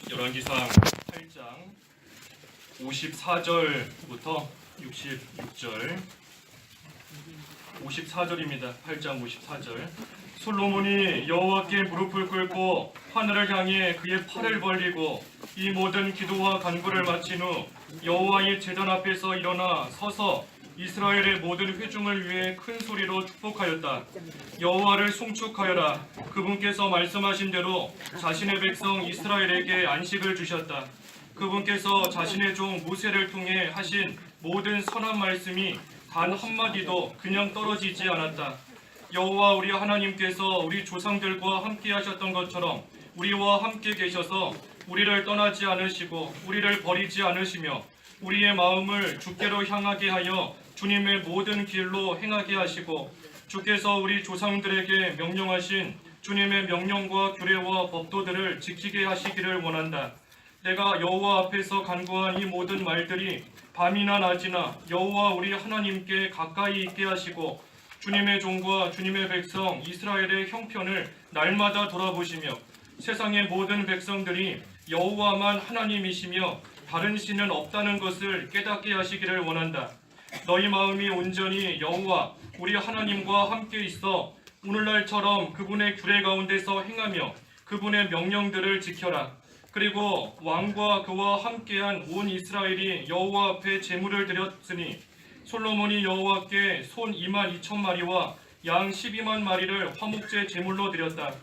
열왕기상 8장 54절부터 66절 54절입니다. 8장 54절. 솔로몬이 여호와께 무릎을 꿇고 하늘을 향해 그의 팔을 벌리고 이 모든 기도와 간구를 마친 후 여호와의 제단 앞에서 일어나 서서 이스라엘의 모든 회중을 위해 큰 소리로 축복하였다. 여호와를 송축하여라. 그분께서 말씀하신 대로 자신의 백성 이스라엘에게 안식을 주셨다. 그분께서 자신의 종 모세를 통해 하신 모든 선한 말씀이 단 한마디도 그냥 떨어지지 않았다. 여호와 우리 하나님께서 우리 조상들과 함께 하셨던 것처럼 우리와 함께 계셔서 우리를 떠나지 않으시고 우리를 버리지 않으시며 우리의 마음을 주께로 향하게 하여 주님의 모든 길로 행하게 하시고 주께서 우리 조상들에게 명령하신 주님의 명령과 규례와 법도들을 지키게 하시기를 원한다. 내가 여호와 앞에서 간구한 이 모든 말들이 밤이나 낮이나 여호와 우리 하나님께 가까이 있게 하시고 주님의 종과 주님의 백성 이스라엘의 형편을 날마다 돌아보시며 세상의 모든 백성들이 여호와만 하나님이시며 다른 신은 없다는 것을 깨닫게 하시기를 원한다. 너희 마음이 온전히 여호와 우리 하나님과 함께 있어 오늘날처럼 그분의 규례 가운데서 행하며 그분의 명령들을 지켜라. 그리고 왕과 그와 함께한 온 이스라엘이 여호와 앞에 제물을 드렸으니 솔로몬이 여호와께 손 22,000마리와 양 12만 마리를 화목제 제물로 드렸다.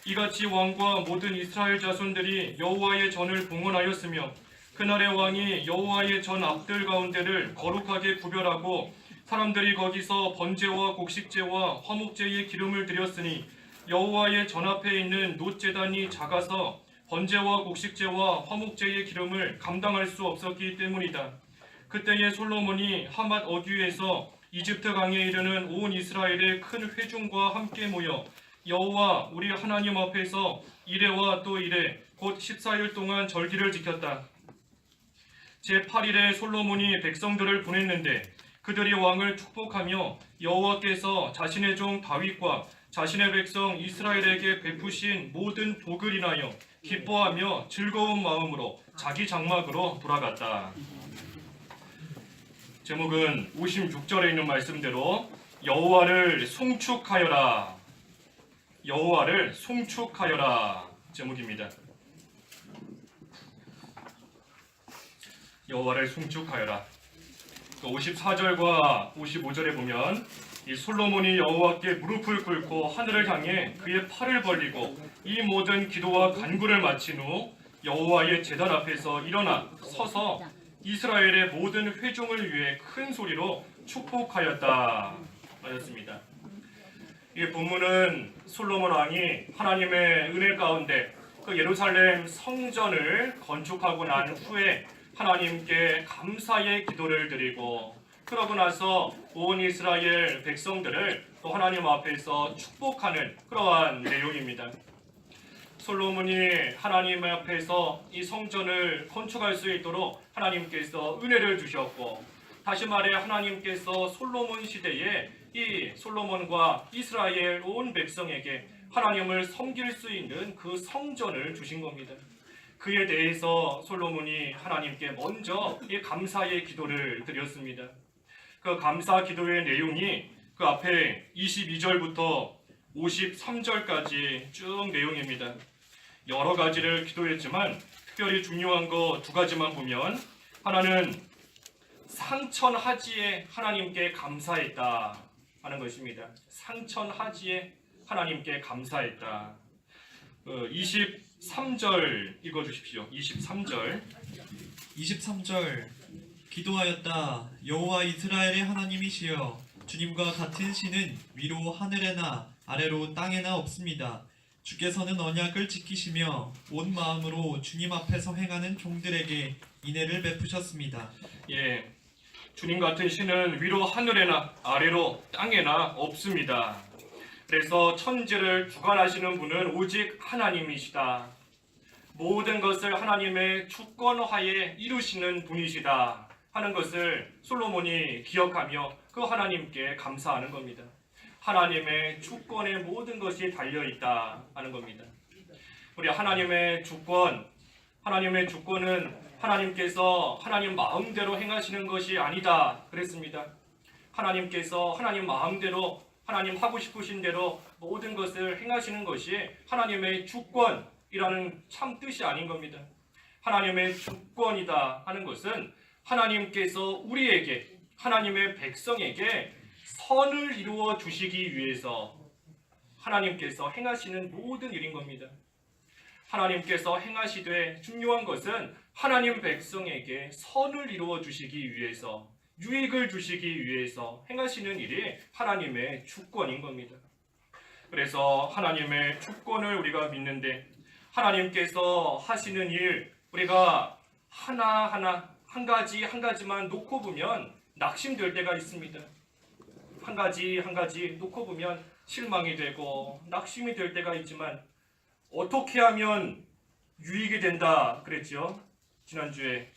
이같이 왕과 모든 이스라엘 자손들이 여호와의 전을 봉헌하였으며 그날의 왕이 여호와의 전 앞들 가운데를 거룩하게 구별하고 사람들이 거기서 번제와 곡식제와 화목제의 기름을 드렸으니 여호와의 전 앞에 있는 놋제단이 작아서 번제와 곡식제와 화목제의 기름을 감당할 수 없었기 때문이다. 그때에 솔로몬이 하맛 어귀에서 이집트 강에 이르는 온 이스라엘의 큰 회중과 함께 모여 여호와 우리 하나님 앞에서 이레와 또 이레 곧 14일 동안 절기를 지켰다. 제8일에 솔로몬이 백성들을 보냈는데 그들이 왕을 축복하며 여호와께서 자신의 종 다윗과 자신의 백성 이스라엘에게 베푸신 모든 복을 인하여 기뻐하며 즐거운 마음으로 자기 장막으로 돌아갔다. 제목은 56절에 있는 말씀대로 여호와를 송축하여라. 여호와를 송축하여라 제목입니다. 여호와를 송축하여라. 54절과 55절에 보면 이 솔로몬이 여호와께 무릎을 꿇고 하늘을 향해 그의 팔을 벌리고 이 모든 기도와 간구를 마친 후 여호와의 제단 앞에서 일어나 서서 이스라엘의 모든 회중을 위해 큰 소리로 축복하였다 하였습니다. 이 본문은 솔로몬 왕이 하나님의 은혜 가운데 그 예루살렘 성전을 건축하고 난 후에 하나님께 감사의 기도를 드리고 그러고 나서 온 이스라엘 백성들을 또 하나님 앞에서 축복하는 그러한 내용입니다. 솔로몬이 하나님 앞에서 이 성전을 건축할 수 있도록 하나님께서 은혜를 주셨고 다시 말해 하나님께서 솔로몬 시대에 이 솔로몬과 이스라엘 온 백성에게 하나님을 섬길 수 있는 그 성전을 주신 겁니다. 그에 대해서 솔로몬이 하나님께 먼저 이 감사의 기도를 드렸습니다. 그 감사 기도의 내용이 그 앞에 22절부터 53절까지 쭉 내용입니다. 여러 가지를 기도했지만 특별히 중요한 거 두 가지만 보면 하나는 상천하지에 하나님께 감사했다 하는 것입니다. 상천하지에 하나님께 감사했다. 23절 읽어주십시오. 23절. 기도하였다. 여호와 이스라엘의 하나님이시여 주님과 같은 신은 위로 하늘에나 아래로 땅에나 없습니다. 주께서는 언약을 지키시며 온 마음으로 주님 앞에서 행하는 종들에게 인애를 베푸셨습니다. 예, 주님 같은 신은 위로 하늘에나 아래로 땅에나 없습니다. 그래서 천지를 주관하시는 분은 오직 하나님이시다. 모든 것을 하나님의 주권하에 이루시는 분이시다 하는 것을 솔로몬이 기억하며 그 하나님께 감사하는 겁니다. 하나님의 주권에 모든 것이 달려있다 하는 겁니다. 우리 하나님의 주권은 하나님께서 하나님 마음대로 행하시는 것이 아니다 그랬습니다. 하나님께서 하나님 마음대로 하나님 하고 싶으신 대로 모든 것을 행하시는 것이 하나님의 주권이라는 참 뜻이 아닌 겁니다. 하나님의 주권이다 하는 것은 하나님께서 우리에게, 하나님의 백성에게 선을 이루어 주시기 위해서 하나님께서 행하시는 모든 일인 겁니다. 하나님께서 행하시되 중요한 것은 하나님 백성에게 선을 이루어 주시기 위해서, 유익을 주시기 위해서 행하시는 일이 하나님의 주권인 겁니다. 그래서 하나님의 주권을 우리가 믿는데 하나님께서 하시는 일 우리가 하나하나 한 가지만 놓고 보면 낙심될 때가 있습니다. 한 가지 놓고 보면 실망이 되고 낙심이 될 때가 있지만 어떻게 하면 유익이 된다 그랬죠? 지난주에.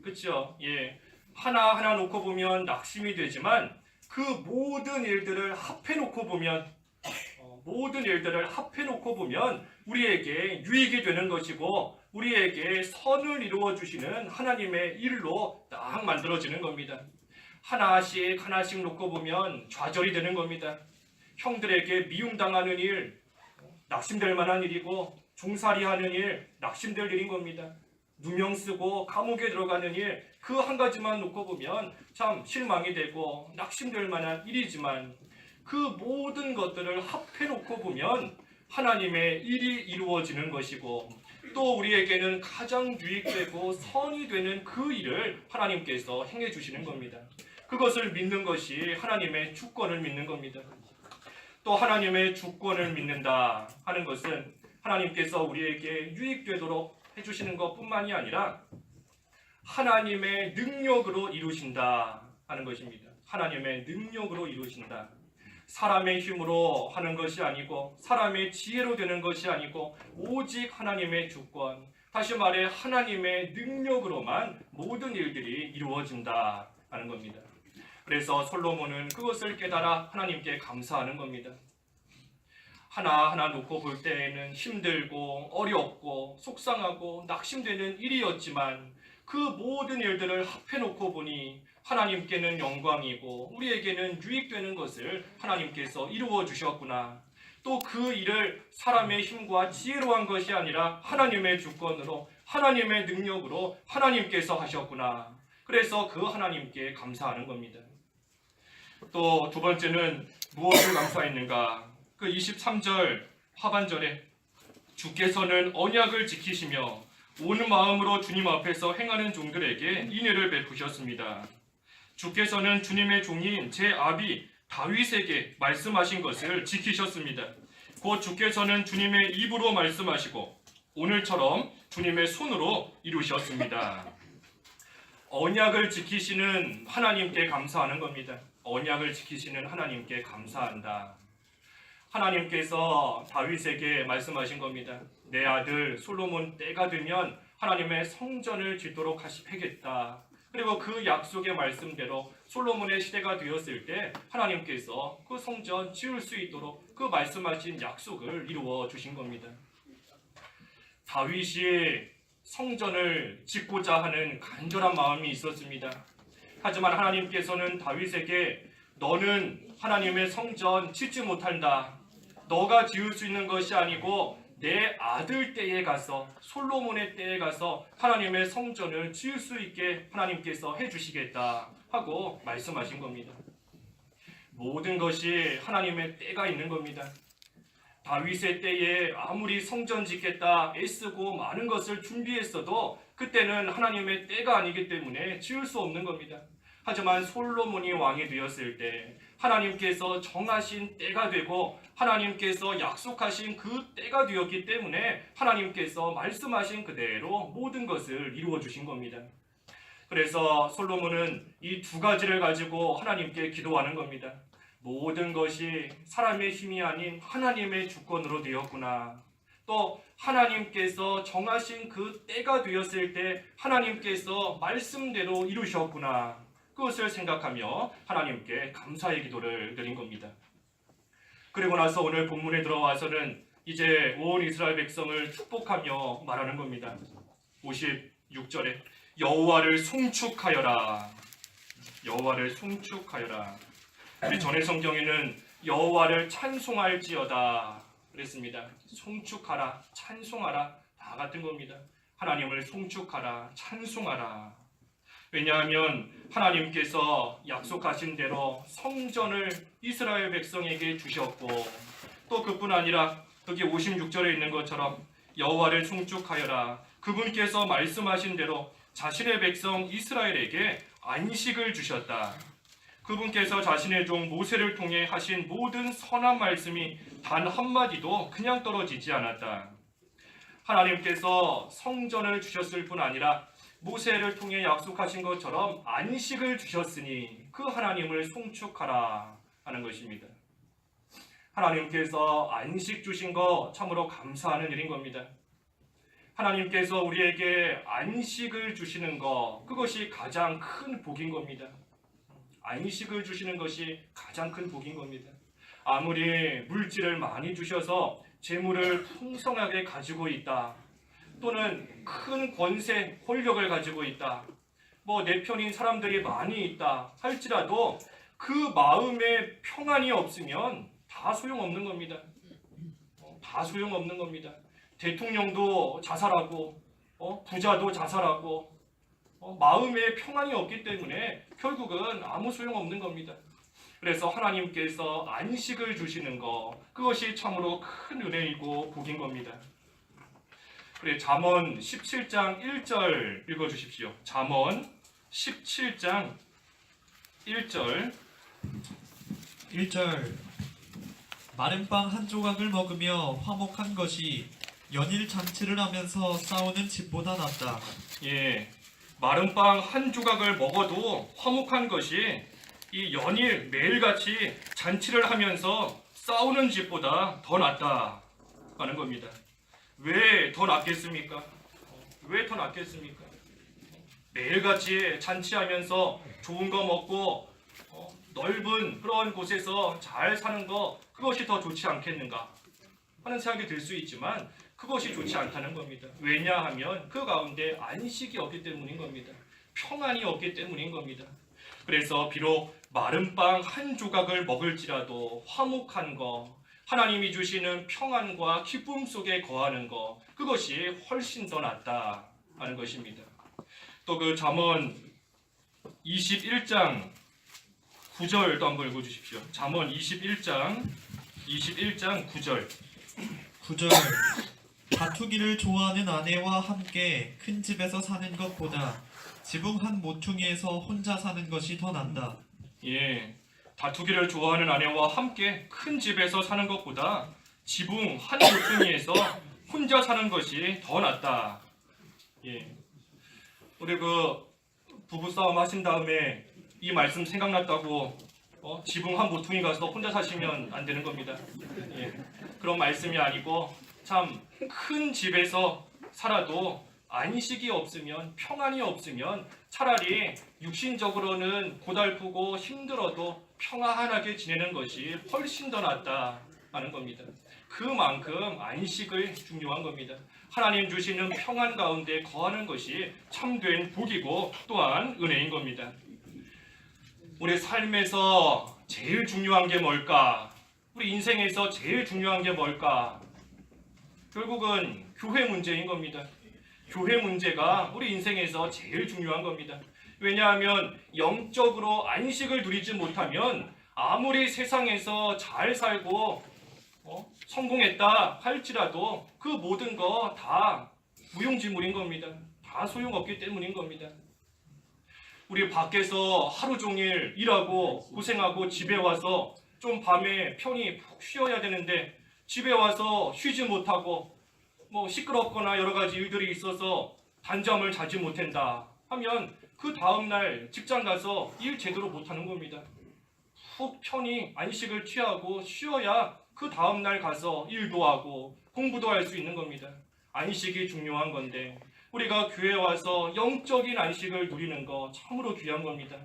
그렇죠? 예. 하나하나 놓고 보면 낙심이 되지만 그 모든 일들을 합해 놓고 보면 우리에게 유익이 되는 것이고 우리에게 선을 이루어 주시는 하나님의 일로 딱 만들어지는 겁니다. 하나씩 놓고 보면 좌절이 되는 겁니다. 형들에게 미움당하는 일, 낙심될 만한 일이고 종살이하는 일, 낙심될 일인 겁니다. 누명 쓰고 감옥에 들어가는 일, 그 한 가지만 놓고 보면 참 실망이 되고 낙심될 만한 일이지만 그 모든 것들을 합해 놓고 보면 하나님의 일이 이루어지는 것이고 또 우리에게는 가장 유익되고 선이 되는 그 일을 하나님께서 행해 주시는 겁니다. 그것을 믿는 것이 하나님의 주권을 믿는 겁니다. 또 하나님의 주권을 믿는다 하는 것은 하나님께서 우리에게 유익되도록 해주시는 것뿐만이 아니라 하나님의 능력으로 이루신다 하는 것입니다. 하나님의 능력으로 이루신다. 사람의 힘으로 하는 것이 아니고 사람의 지혜로 되는 것이 아니고 오직 하나님의 주권, 다시 말해 하나님의 능력으로만 모든 일들이 이루어진다 하는 겁니다. 그래서 솔로몬은 그것을 깨달아 하나님께 감사하는 겁니다. 하나하나 놓고 볼 때에는 힘들고 어렵고 속상하고 낙심되는 일이었지만 그 모든 일들을 합해놓고 보니 하나님께는 영광이고 우리에게는 유익되는 것을 하나님께서 이루어 주셨구나. 또 그 일을 사람의 힘과 지혜로 한 것이 아니라 하나님의 주권으로 하나님의 능력으로 하나님께서 하셨구나. 그래서 그 하나님께 감사하는 겁니다. 또 두 번째는 무엇을 감사했는가? 그 23절 하반절에 주께서는 언약을 지키시며 온 마음으로 주님 앞에서 행하는 종들에게 인애를 베푸셨습니다. 주께서는 주님의 종인 제 아비 다윗에게 말씀하신 것을 지키셨습니다. 곧 주께서는 주님의 입으로 말씀하시고 오늘처럼 주님의 손으로 이루셨습니다. 언약을 지키시는 하나님께 감사하는 겁니다. 언약을 지키시는 하나님께 감사한다. 하나님께서 다윗에게 말씀하신 겁니다. 내 아들 솔로몬 때가 되면 하나님의 성전을 짓도록 하시겠다. 그리고 그 약속의 말씀대로 솔로몬의 시대가 되었을 때 하나님께서 그 성전 지을 수 있도록 그 말씀하신 약속을 이루어 주신 겁니다. 다윗이 성전을 짓고자 하는 간절한 마음이 있었습니다. 하지만 하나님께서는 다윗에게 너는 하나님의 성전 짓지 못한다. 너가 지을 수 있는 것이 아니고 내 아들 때에 가서 솔로몬의 때에 가서 하나님의 성전을 지을 수 있게 하나님께서 해주시겠다 하고 말씀하신 겁니다. 모든 것이 하나님의 때가 있는 겁니다. 다윗의 때에 아무리 성전 짓겠다 애쓰고 많은 것을 준비했어도 그때는 하나님의 때가 아니기 때문에 지을 수 없는 겁니다. 하지만 솔로몬이 왕이 되었을 때 하나님께서 정하신 때가 되고 하나님께서 약속하신 그 때가 되었기 때문에 하나님께서 말씀하신 그대로 모든 것을 이루어 주신 겁니다. 그래서 솔로몬은 이 두 가지를 가지고 하나님께 기도하는 겁니다. 모든 것이 사람의 힘이 아닌 하나님의 주권으로 되었구나. 또 하나님께서 정하신 그 때가 되었을 때 하나님께서 말씀대로 이루셨구나. 그것을 생각하며 하나님께 감사의 기도를 드린 겁니다. 그리고 나서 오늘 본문에 들어와서는 이제 온 이스라엘 백성을 축복하며 말하는 겁니다. 56절에 여호와를 송축하여라. 여호와를 송축하여라. 우리 전의 성경에는 여호와를 찬송할지어다 그랬습니다. 송축하라, 찬송하라 다 같은 겁니다. 하나님을 송축하라, 찬송하라. 왜냐하면 하나님께서 약속하신 대로 성전을 이스라엘 백성에게 주셨고 또 그뿐 아니라 여기 56절에 있는 것처럼 여호와를 송축하여라. 그분께서 말씀하신 대로 자신의 백성 이스라엘에게 안식을 주셨다. 그분께서 자신의 종 모세를 통해 하신 모든 선한 말씀이 단 한마디도 그냥 떨어지지 않았다. 하나님께서 성전을 주셨을 뿐 아니라 모세를 통해 약속하신 것처럼 안식을 주셨으니 그 하나님을 송축하라 하는 것입니다. 하나님께서 안식 주신 거 참으로 감사하는 일인 겁니다. 하나님께서 우리에게 안식을 주시는 것, 그것이 가장 큰 복인 겁니다. 안식을 주시는 것이 가장 큰 복인 겁니다. 아무리 물질을 많이 주셔서 재물을 풍성하게 가지고 있다, 또는 큰 권세, 권력을 가지고 있다, 내 편인 사람들이 많이 있다 할지라도 그 마음에 평안이 없으면 다 소용없는 겁니다. 다 소용없는 겁니다. 대통령도 자살하고 부자도 자살하고 마음에 평안이 없기 때문에 결국은 아무 소용없는 겁니다. 그래서 하나님께서 안식을 주시는 것, 그것이 참으로 큰 은혜이고 복인 겁니다. 그래, 잠언 17장 1절 읽어주십시오. 잠언 17장 1절 1절 마른 빵 한 조각을 먹으며 화목한 것이 연일 잔치를 하면서 싸우는 집보다 낫다. 예, 마른 빵 한 조각을 먹어도 화목한 것이 이 연일 매일같이 잔치를 하면서 싸우는 집보다 더 낫다 하는 겁니다. 왜 더 낫겠습니까? 왜 더 낫겠습니까? 매일같이 잔치하면서 좋은 거 먹고 넓은 그런 곳에서 잘 사는 거, 그것이 더 좋지 않겠는가 하는 생각이 들 수 있지만 그것이 좋지 않다는 겁니다. 왜냐하면 그 가운데 안식이 없기 때문인 겁니다. 평안이 없기 때문인 겁니다. 그래서 비록 마른 빵 한 조각을 먹을지라도 화목한 거, 하나님이 주시는 평안과 기쁨 속에 거하는 거, 그것이 훨씬 더 낫다 하는 것입니다. 또 그 잠언 21장 9절도 한번 읽어주십시오. 잠언 21장 9절 9절 다투기를 좋아하는 아내와 함께 큰 집에서 사는 것보다 지붕 한 모퉁이에서 혼자 사는 것이 더 낫다. 예, 다투기를 좋아하는 아내와 함께 큰 집에서 사는 것보다 지붕 한 모퉁이에서 혼자 사는 것이 더 낫다. 예, 우리 부부싸움 하신 다음에 이 말씀 생각났다고 지붕 한 모퉁이 가서 혼자 사시면 안 되는 겁니다. 예, 그런 말씀이 아니고 참 큰 집에서 살아도 안식이 없으면, 평안이 없으면 차라리 육신적으로는 고달프고 힘들어도 평안하게 지내는 것이 훨씬 더 낫다 하는 겁니다. 그만큼 안식을 중요한 겁니다. 하나님 주시는 평안 가운데 거하는 것이 참된 복이고 또한 은혜인 겁니다. 우리 삶에서 제일 중요한 게 뭘까? 우리 인생에서 제일 중요한 게 뭘까? 결국은 교회 문제인 겁니다. 교회 문제가 우리 인생에서 제일 중요한 겁니다. 왜냐하면 영적으로 안식을 누리지 못하면 아무리 세상에서 잘 살고 성공했다 할지라도 그 모든 거 다 무용지물인 겁니다. 다 소용없기 때문인 겁니다. 우리 밖에서 하루 종일 일하고 고생하고 집에 와서 좀 밤에 편히 푹 쉬어야 되는데 집에 와서 쉬지 못하고 시끄럽거나 여러 가지 일들이 있어서 단잠을 자지 못한다 하면 그 다음날 직장 가서 일 제대로 못하는 겁니다. 푹 편히 안식을 취하고 쉬어야 그 다음날 가서 일도 하고 공부도 할 수 있는 겁니다. 안식이 중요한 건데 우리가 교회에 와서 영적인 안식을 누리는 거 참으로 귀한 겁니다.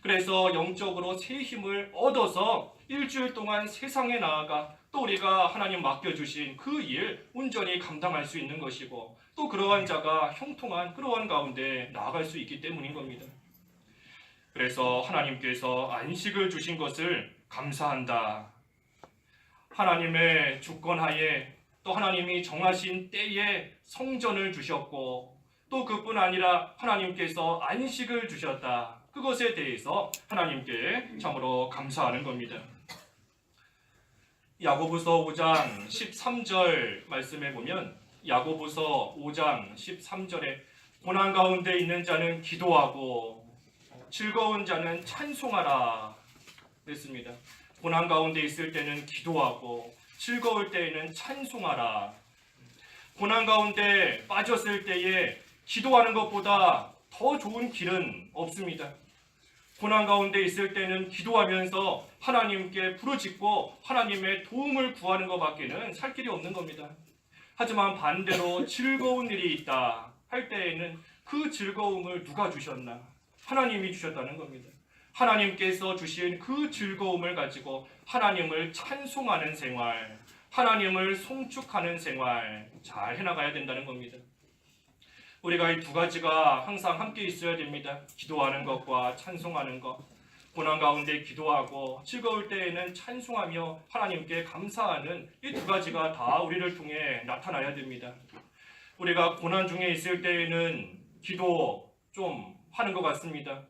그래서 영적으로 새 힘을 얻어서 일주일 동안 세상에 나아가 또 우리가 하나님 맡겨주신 그 일 온전히 감당할 수 있는 것이고 또 그러한 자가 형통한 그러한 가운데 나아갈 수 있기 때문인 겁니다. 그래서 하나님께서 안식을 주신 것을 감사한다. 하나님의 주권하에 또 하나님이 정하신 때에 성전을 주셨고 또 그뿐 아니라 하나님께서 안식을 주셨다. 그것에 대해서 하나님께 참으로 감사하는 겁니다. 야고보서 5장 13절 말씀에 보면 야고보서 5장 13절에 고난 가운데 있는 자는 기도하고 즐거운 자는 찬송하라 그랬습니다. 고난 가운데 있을 때는 기도하고 즐거울 때에는 찬송하라. 고난 가운데 빠졌을 때에 기도하는 것보다 더 좋은 길은 없습니다. 고난 가운데 있을 때는 기도하면서 하나님께 부르짖고 하나님의 도움을 구하는 것밖에는 살 길이 없는 겁니다. 하지만 반대로 즐거운 일이 있다 할 때에는 그 즐거움을 누가 주셨나? 하나님이 주셨다는 겁니다. 하나님께서 주신 그 즐거움을 가지고 하나님을 찬송하는 생활, 하나님을 송축하는 생활 잘 해나가야 된다는 겁니다. 우리가 이 두 가지가 항상 함께 있어야 됩니다. 기도하는 것과 찬송하는 것. 고난 가운데 기도하고 즐거울 때에는 찬송하며 하나님께 감사하는 이 두 가지가 다 우리를 통해 나타나야 됩니다. 우리가 고난 중에 있을 때에는 기도 좀 하는 것 같습니다.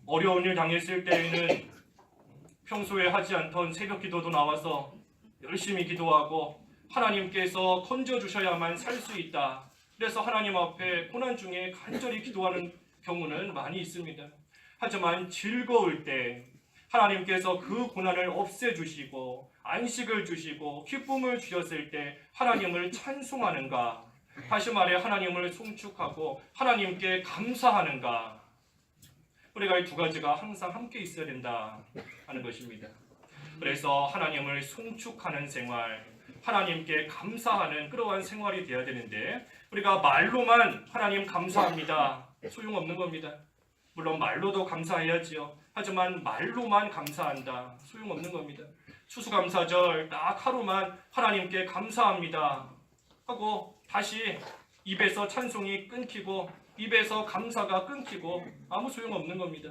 어려운 일 당했을 때에는 평소에 하지 않던 새벽 기도도 나와서 열심히 기도하고 하나님께서 건져주셔야만 살 수 있다. 그래서 하나님 앞에 고난 중에 간절히 기도하는 경우는 많이 있습니다. 하지만 즐거울 때 하나님께서 그 고난을 없애주시고 안식을 주시고 기쁨을 주셨을 때 하나님을 찬송하는가? 다시 말해 하나님을 송축하고 하나님께 감사하는가? 우리가 이 두 가지가 항상 함께 있어야 된다 하는 것입니다. 그래서 하나님을 송축하는 생활, 하나님께 감사하는 그러한 생활이 되어야 되는데 우리가 말로만 하나님 감사합니다. 소용없는 겁니다. 물론 말로도 감사해야지요. 하지만 말로만 감사한다. 소용없는 겁니다. 추수감사절 딱 하루만 하나님께 감사합니다 하고 다시 입에서 찬송이 끊기고 입에서 감사가 끊기고 아무 소용없는 겁니다.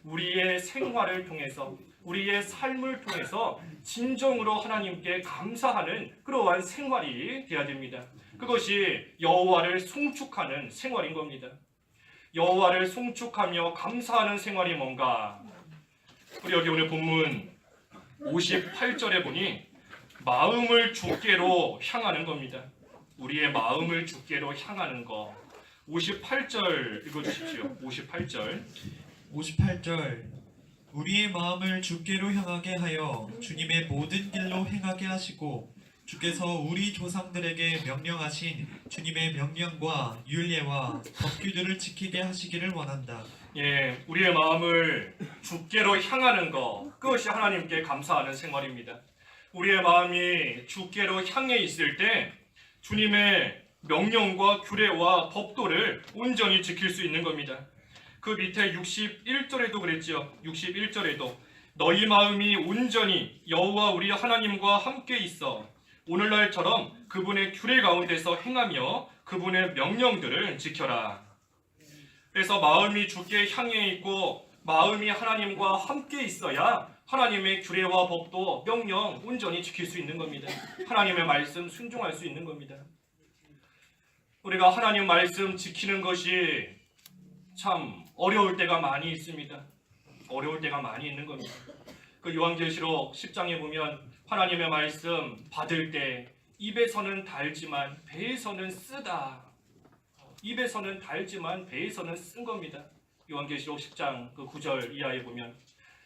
우리의 생활을 통해서 우리의 삶을 통해서 진정으로 하나님께 감사하는 그러한 생활이 되어야 됩니다. 그것이 여호와를 송축하는 생활인 겁니다. 여호와를 송축하며 감사하는 생활이 뭔가? 우리 여기 오늘 본문 58절에 보니 마음을 주께로 향하는 겁니다. 우리의 마음을 주께로 향하는 거. 58절 읽어주십시오. 58절. 58절 우리의 마음을 주께로 향하게 하여 주님의 모든 길로 행하게 하시고 주께서 우리 조상들에게 명령하신 주님의 명령과 율례와 법규들을 지키게 하시기를 원한다. 예, 우리의 마음을 주께로 향하는 것, 그것이 하나님께 감사하는 생활입니다. 우리의 마음이 주께로 향해 있을 때 주님의 명령과 규례와 법도를 온전히 지킬 수 있는 겁니다. 그 밑에 61절에도 그랬지요. 61절에도 너희 마음이 온전히 여호와 우리 하나님과 함께 있어 오늘날처럼 그분의 규례 가운데서 행하며 그분의 명령들을 지켜라. 그래서 마음이 주께 향해 있고 마음이 하나님과 함께 있어야 하나님의 규례와 법도 명령 온전히 지킬 수 있는 겁니다. 하나님의 말씀 순종할 수 있는 겁니다. 우리가 하나님 말씀 지키는 것이 참 어려울 때가 많이 있습니다. 어려울 때가 많이 있는 겁니다. 그 요한계시록 10장에 보면 하나님의 말씀 받을 때 입에서는 달지만 배에서는 쓰다. 입에서는 달지만 배에서는 쓴 겁니다. 요한계시록 10장 그 9절 이하에 보면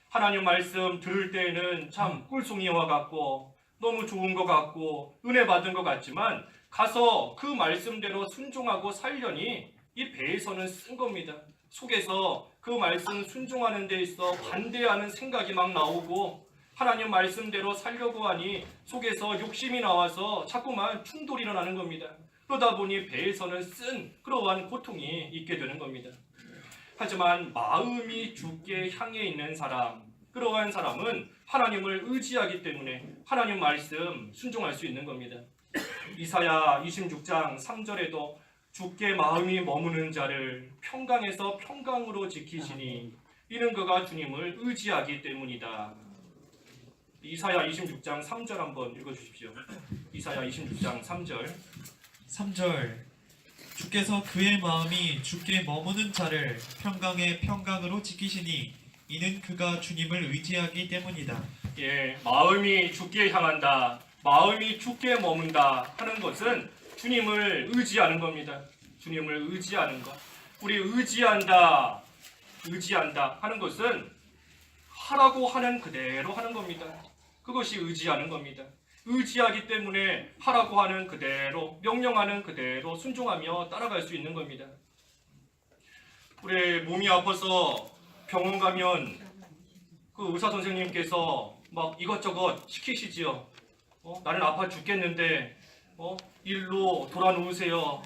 하나님 말씀 들을 때에는 참 꿀송이와 같고 너무 좋은 것 같고 은혜 받은 것 같지만 가서 그 말씀대로 순종하고 살려니 이 배에서는 쓴 겁니다. 속에서 그 말씀 순종하는 데 있어 반대하는 생각이 막 나오고 하나님 말씀대로 살려고 하니 속에서 욕심이 나와서 자꾸만 충돌이 일어나는 겁니다. 그러다 보니 배에서는 쓴 그러한 고통이 있게 되는 겁니다. 하지만 마음이 주께 향해 있는 사람, 그러한 사람은 하나님을 의지하기 때문에 하나님 말씀 순종할 수 있는 겁니다. 이사야 26장 3절에도 주께 마음이 머무는 자를 평강에서 평강으로 지키시니 이는 그가 주님을 의지하기 때문이다. 이사야 26장 3절 한번 읽어주십시오. 이사야 26장 3절. 3절 주께서 그의 마음이 주께 머무는 자를 평강의 평강으로 지키시니 이는 그가 주님을 의지하기 때문이다. 예, 마음이 주께 향한다, 마음이 주께 머문다 하는 것은 주님을 의지하는 겁니다. 주님을 의지하는 것. 우리 의지한다 하는 것은 하라고 하는 그대로 하는 겁니다. 그것이 의지하는 겁니다. 의지하기 때문에 하라고 하는 그대로, 명령하는 그대로 순종하며 따라갈 수 있는 겁니다. 우리 몸이 아파서 병원 가면 그 의사 선생님께서 막 이것저것 시키시지요. 나는 아파 죽겠는데 일로 돌아 누우세요.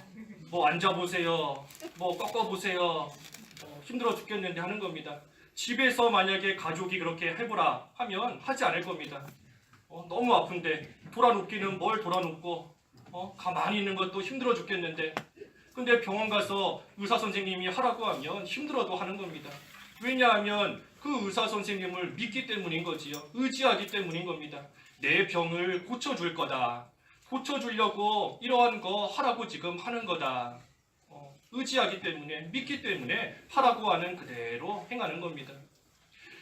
뭐 앉아보세요. 뭐 꺾어보세요. 힘들어 죽겠는데 하는 겁니다. 집에서 만약에 가족이 그렇게 해보라 하면 하지 않을 겁니다. 너무 아픈데 돌아 눕기는 뭘 돌아 눕고 가만히 있는 것도 힘들어 죽겠는데, 근데 병원 가서 의사 선생님이 하라고 하면 힘들어도 하는 겁니다. 왜냐하면 그 의사 선생님을 믿기 때문인 거지요. 의지하기 때문인 겁니다. 내 병을 고쳐줄 거다. 고쳐주려고 이러한 거 하라고 지금 하는 거다. 의지하기 때문에, 믿기 때문에 하라고 하는 그대로 행하는 겁니다.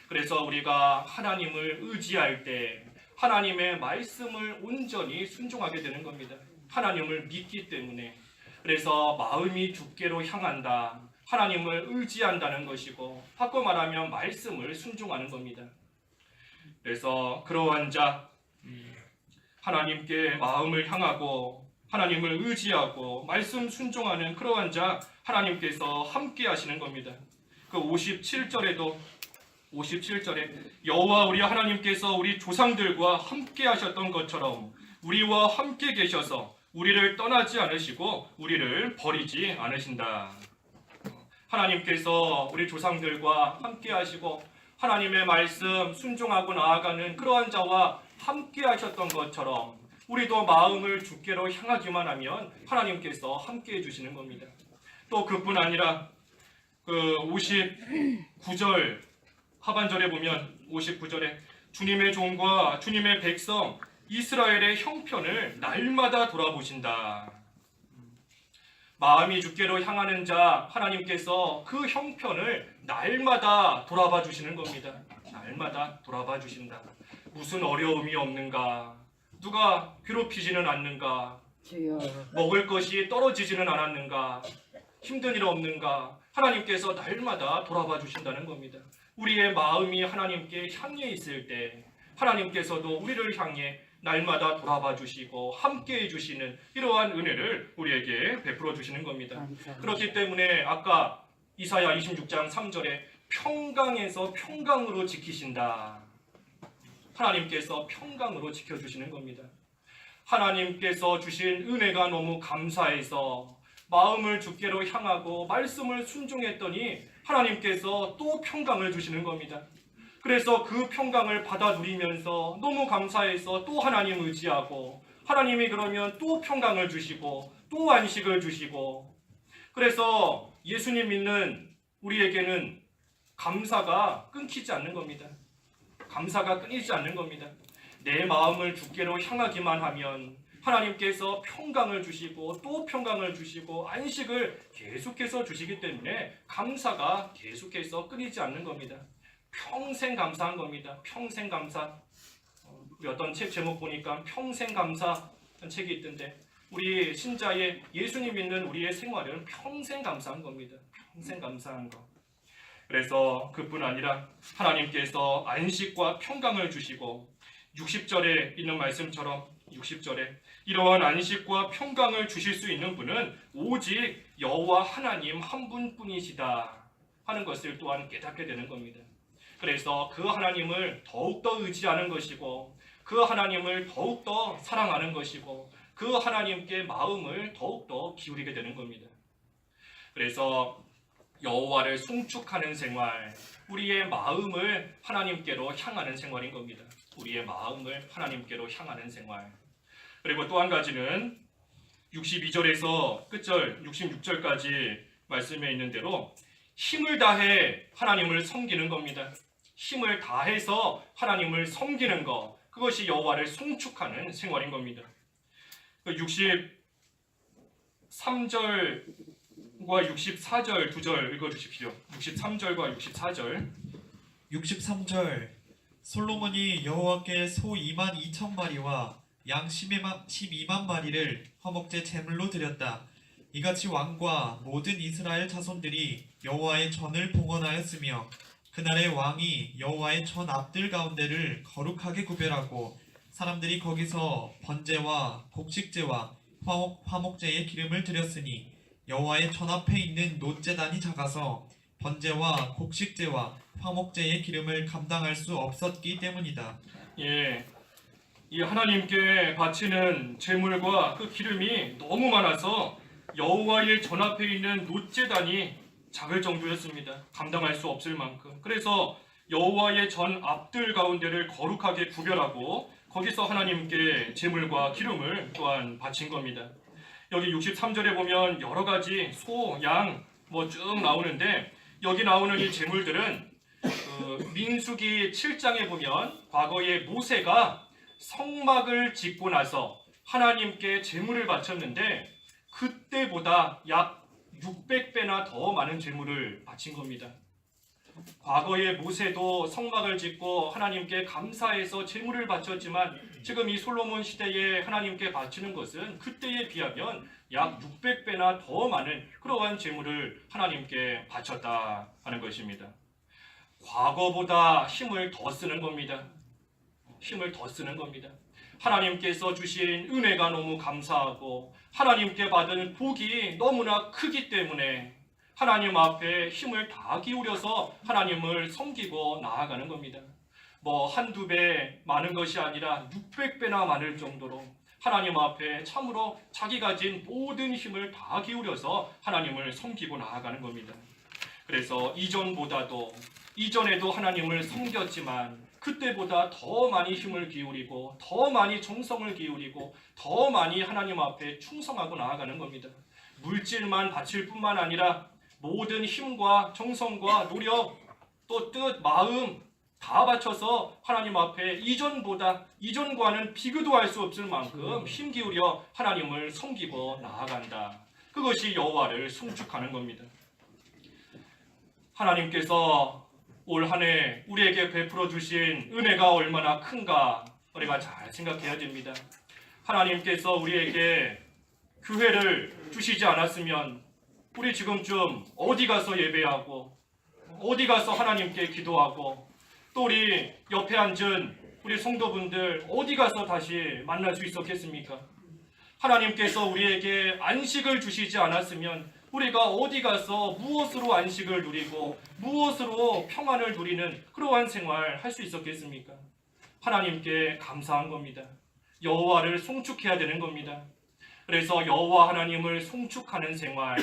그래서 우리가 하나님을 의지할 때 하나님의 말씀을 온전히 순종하게 되는 겁니다. 하나님을 믿기 때문에. 그래서 마음이 주께로 향한다, 하나님을 의지한다는 것이고, 바꿔 말하면 말씀을 순종하는 겁니다. 그래서 그러한 자, 하나님께 마음을 향하고 하나님을 의지하고 말씀 순종하는 그러한 자, 하나님께서 함께 하시는 겁니다. 그 57절에 여호와 우리 하나님께서 우리 조상들과 함께 하셨던 것처럼 우리와 함께 계셔서 우리를 떠나지 않으시고 우리를 버리지 않으신다. 하나님께서 우리 조상들과 함께 하시고 하나님의 말씀 순종하고 나아가는 그러한 자와 함께 하셨던 것처럼 우리도 마음을 주께로 향하기만 하면 하나님께서 함께 해주시는 겁니다. 또 그뿐 아니라 그 59절 하반절에 보면 59절에 주님의 종과 주님의 백성 이스라엘의 형편을 날마다 돌아보신다. 마음이 주께로 향하는 자, 하나님께서 그 형편을 날마다 돌아봐 주시는 겁니다. 날마다 돌아봐 주신다. 무슨 어려움이 없는가? 누가 괴롭히지는 않는가? 먹을 것이 떨어지지는 않았는가? 힘든 일 없는가? 하나님께서 날마다 돌아봐 주신다는 겁니다. 우리의 마음이 하나님께 향해 있을 때 하나님께서도 우리를 향해 날마다 돌아봐 주시고 함께 해주시는 이러한 은혜를 우리에게 베풀어 주시는 겁니다. 그렇기 때문에 아까 이사야 26장 3절에 평강에서 평강으로 지키신다. 하나님께서 평강으로 지켜주시는 겁니다. 하나님께서 주신 은혜가 너무 감사해서 마음을 주께로 향하고 말씀을 순종했더니 하나님께서 또 평강을 주시는 겁니다. 그래서 그 평강을 받아 누리면서 너무 감사해서 또 하나님 의지하고, 하나님이 그러면 또 평강을 주시고 또 안식을 주시고, 그래서 예수님 믿는 우리에게는 감사가 끊기지 않는 겁니다. 감사가 끊이지 않는 겁니다. 내 마음을 주께로 향하기만 하면 하나님께서 평강을 주시고 또 평강을 주시고 안식을 계속해서 주시기 때문에 감사가 계속해서 끊이지 않는 겁니다. 평생 감사한 겁니다. 평생 감사. 우리 어떤 책 제목 보니까 평생 감사한 책이 있던데, 우리 신자의 예수님 믿는 우리의 생활은 평생 감사한 겁니다. 평생 감사한 거. 그래서 그뿐 아니라 하나님께서 안식과 평강을 주시고 60절에 있는 말씀처럼 60절에 이러한 안식과 평강을 주실 수 있는 분은 오직 여호와 하나님 한 분뿐이시다 하는 것을 또한 깨닫게 되는 겁니다. 그래서 그 하나님을 더욱더 의지하는 것이고 그 하나님을 더욱더 사랑하는 것이고 그 하나님께 마음을 더욱더 기울이게 되는 겁니다. 그래서 여호와를 송축하는 생활, 우리의 마음을 하나님께로 향하는 생활인 겁니다. 우리의 마음을 하나님께로 향하는 생활. 그리고 또 한 가지는 62절에서 끝절 66절까지 말씀에 있는 대로 힘을 다해 하나님을 섬기는 겁니다. 힘을 다해서 하나님을 섬기는 것, 그것이 여호와를 송축하는 생활인 겁니다. 63절과 64절 두 절 읽어주십시오. 63절과 64절. 63절 솔로몬이 여호와께 소 2만 2천 마리와 양 12만 마리를 화목제 제물로 드렸다. 이같이 왕과 모든 이스라엘 자손들이 여호와의 전을 봉헌하였으며 그날의 왕이 여호와의 전 앞들 가운데를 거룩하게 구별하고 사람들이 거기서 번제와 곡식제와 화목제의 기름을 드렸으니 여호와의 전 앞에 있는 놋제단이 작아서 번제와 곡식제와 화목제의 기름을 감당할 수 없었기 때문이다. 예, 이 하나님께 바치는 제물과 그 기름이 너무 많아서 여호와의 전 앞에 있는 놋제단이 작을 정도였습니다. 감당할 수 없을 만큼. 그래서 여호와의 전 앞들 가운데를 거룩하게 구별하고 거기서 하나님께 제물과 기름을 또한 바친 겁니다. 여기 63절에 보면 여러 가지 소, 양 뭐 쭉 나오는데 여기 나오는 이 제물들은 민수기 7장에 보면 과거에 모세가 성막을 짓고 나서 하나님께 제물을 바쳤는데 그때보다 약 600배나 더 많은 제물을 바친 겁니다. 과거에 모세도 성막을 짓고 하나님께 감사해서 제물을 바쳤지만 지금 이 솔로몬 시대에 하나님께 바치는 것은 그때에 비하면 약 600배나 더 많은 그러한 제물을 하나님께 바쳤다 하는 것입니다. 과거보다 힘을 더 쓰는 겁니다. 힘을 더 쓰는 겁니다. 하나님께서 주신 은혜가 너무 감사하고 하나님께 받은 복이 너무나 크기 때문에 하나님 앞에 힘을 다 기울여서 하나님을 섬기고 나아가는 겁니다. 뭐 한두 배 많은 것이 아니라 600배나 많을 정도로 하나님 앞에 참으로 자기 가진 모든 힘을 다 기울여서 하나님을 섬기고 나아가는 겁니다. 그래서 이전에도 하나님을 섬겼지만 그때보다 더 많이 힘을 기울이고 더 많이 정성을 기울이고 더 많이 하나님 앞에 충성하고 나아가는 겁니다. 물질만 바칠 뿐만 아니라 모든 힘과 정성과 노력 또 뜻, 마음 다 바쳐서 하나님 앞에 이전과는 비교도 할 수 없을 만큼 힘 기울여 하나님을 섬기고 나아간다. 그것이 여호와를 송축하는 겁니다. 하나님께서 올 한 해 우리에게 베풀어 주신 은혜가 얼마나 큰가 우리가 잘 생각해야 됩니다. 하나님께서 우리에게 교회를 주시지 않았으면 우리 지금쯤 어디 가서 예배하고 어디 가서 하나님께 기도하고 또 우리 옆에 앉은 우리 성도분들 어디 가서 다시 만날 수 있었겠습니까? 하나님께서 우리에게 안식을 주시지 않았으면 우리가 어디 가서 무엇으로 안식을 누리고 무엇으로 평안을 누리는 그러한 생활 할 수 있었겠습니까? 하나님께 감사한 겁니다. 여호와를 송축해야 되는 겁니다. 그래서 여호와 하나님을 송축하는 생활,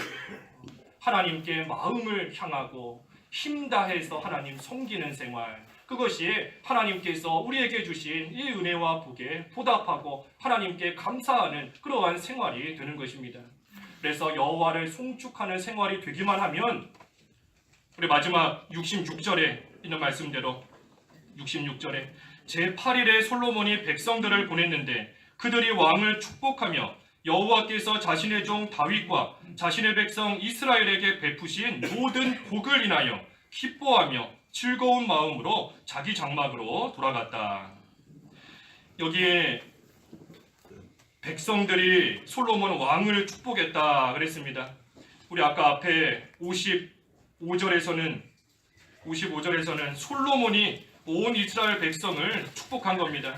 하나님께 마음을 향하고 힘 다해서 하나님 섬기는 생활, 그것이 하나님께서 우리에게 주신 이 은혜와 복에 보답하고 하나님께 감사하는 그러한 생활이 되는 것입니다. 그래서 여호와를 송축하는 생활이 되기만 하면 우리 마지막 66절에 있는 말씀대로 66절에 제8일에 솔로몬이 백성들을 보냈는데 그들이 왕을 축복하며 여호와께서 자신의 종 다윗과 자신의 백성 이스라엘에게 베푸신 모든 복을 인하여 기뻐하며 즐거운 마음으로 자기 장막으로 돌아갔다. 여기에 백성들이 솔로몬 왕을 축복했다 그랬습니다. 우리 아까 앞에 55절에서는 솔로몬이 온 이스라엘 백성을 축복한 겁니다.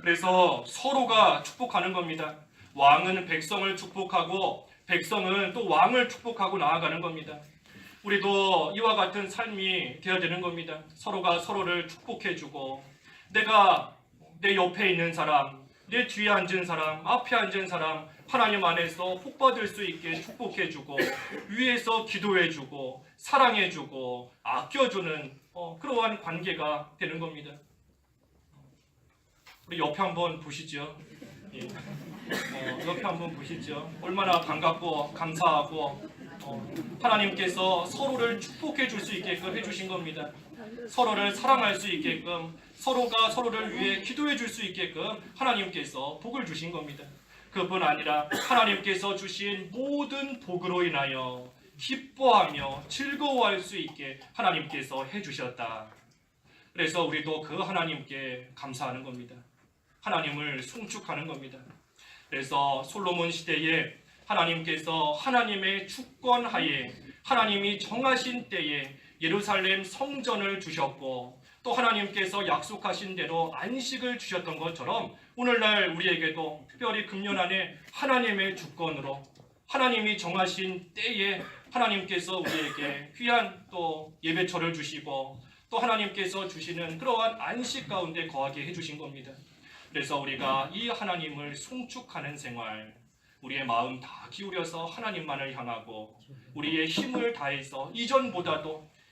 그래서 서로가 축복하는 겁니다. 왕은 백성을 축복하고 백성은 또 왕을 축복하고 나아가는 겁니다. 우리도 이와 같은 삶이 되어야 되는 겁니다. 서로가 서로를 축복해주고 내가 내 옆에 있는 사람, 내 뒤에 앉은 사람, 앞에 앉은 사람 하나님 안에서 복받을 수 있게 축복해주고 위에서 기도해주고 사랑해주고 아껴주는 그러한 관계가 되는 겁니다. 우리 옆에 한번 보시죠. 예. 옆에 한번 보시죠. 얼마나 반갑고 감사하고 하나님께서 서로를 축복해 줄 수 있게끔 해주신 겁니다. 서로를 사랑할 수 있게끔 서로가 서로를 위해 기도해 줄 수 있게끔 하나님께서 복을 주신 겁니다. 그뿐 아니라 하나님께서 주신 모든 복으로 인하여 기뻐하며 즐거워할 수 있게 하나님께서 해주셨다. 그래서 우리도 그 하나님께 감사하는 겁니다. 하나님을 송축하는 겁니다. 그래서 솔로몬 시대에 하나님께서 하나님의 주권하에 하나님이 정하신 때에 예루살렘 성전을 주셨고 또 하나님께서 약속하신 대로 안식을 주셨던 것처럼 오늘날 우리에게도 특별히 금년 안에 하나님의 주권으로 하나님이 정하신 때에 하나님께서 우리에게 귀한 또 예배처를 주시고 또 하나님께서 주시는 그러한 안식 가운데 거하게 해주신 겁니다. 그래서 우리가 이 하나님을 송축하는 생활, 우리의 마음 다 기울여서 하나님만을 향하고 우리의 힘을 다해서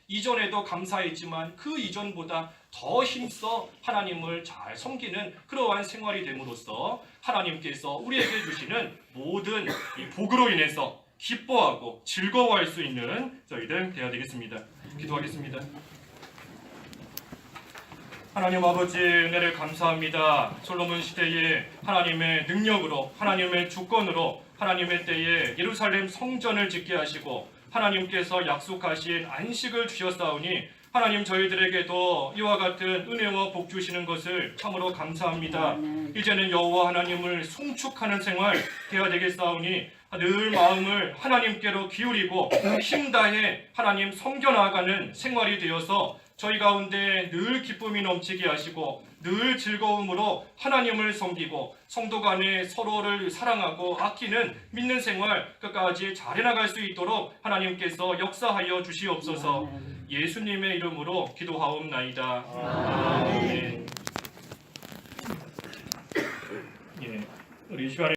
이전에도 감사했지만 그 이전보다 더 힘써 하나님을 잘 섬기는 그러한 생활이 됨으로써 하나님께서 우리에게 주시는 모든 이 복으로 인해서 기뻐하고 즐거워할 수 있는 저희들 되어야 되겠습니다. 기도하겠습니다. 하나님 아버지 은혜를 감사합니다. 솔로몬 시대에 하나님의 능력으로 하나님의 주권으로 하나님의 때에 예루살렘 성전을 짓게 하시고 하나님께서 약속하신 안식을 주셨사오니 하나님 저희들에게도 이와 같은 은혜와 복 주시는 것을 참으로 감사합니다. 이제는 여호와 하나님을 송축하는 생활 되어야 되겠사오니 늘 마음을 하나님께로 기울이고 힘다해 하나님 섬겨나가는 생활이 되어서 저희 가운데 늘 기쁨이 넘치게 하시고 늘 즐거움으로 하나님을 섬기고 성도 간에 서로를 사랑하고 아끼는 믿는 생활 끝까지 잘 해나갈 수 있도록 하나님께서 역사하여 주시옵소서. 예수님의 이름으로 기도하옵나이다. 아멘.